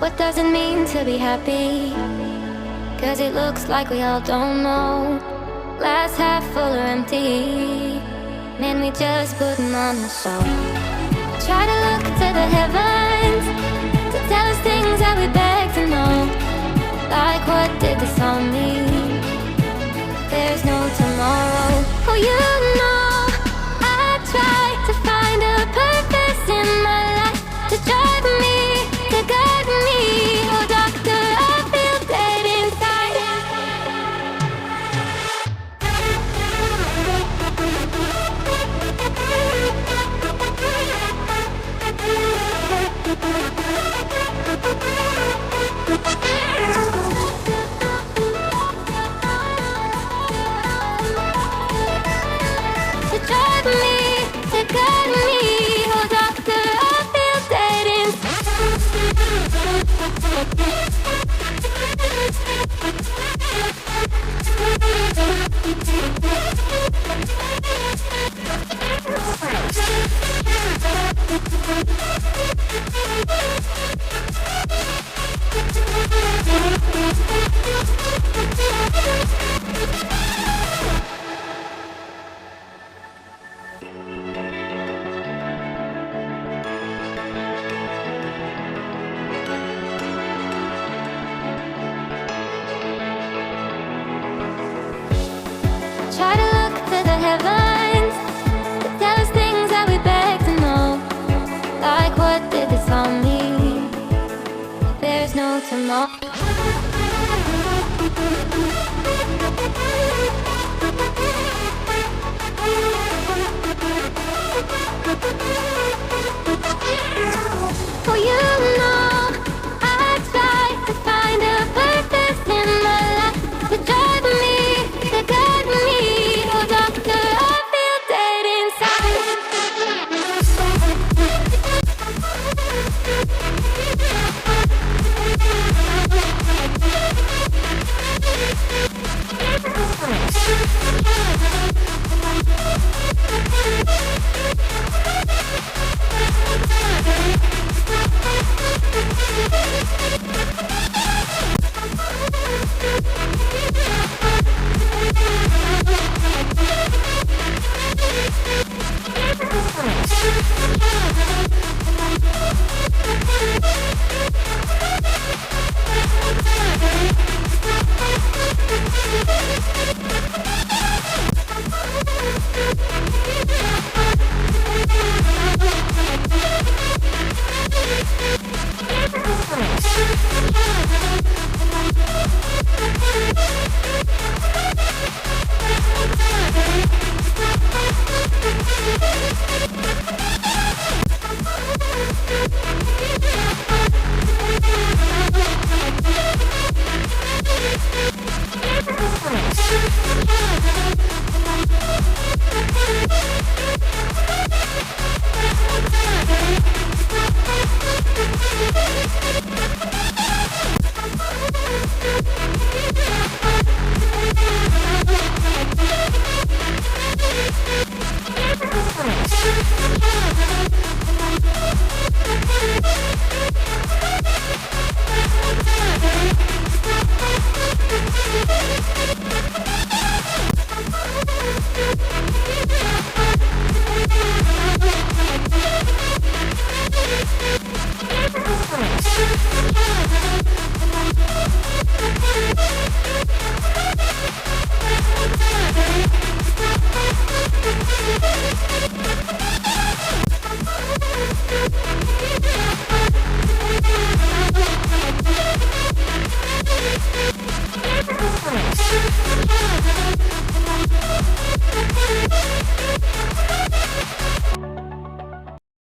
What does it mean to be happy? 'Cause it looks like we all don't know. Glass half full or empty. Man, we just putting on the show. Try to look to the heavens to tell us things that we beg to know. Like, what did this all mean? There's no tomorrow. Oh, you know, I try to find a purpose in my life to drive me, to guide me. Oh, doctor, I feel dead inside. To drive me, to guide me. Oh, doctor, I feel dead Try to look to the heavens to tell us things that we beg to know. Like, what did this all mean? There's no tomorrow.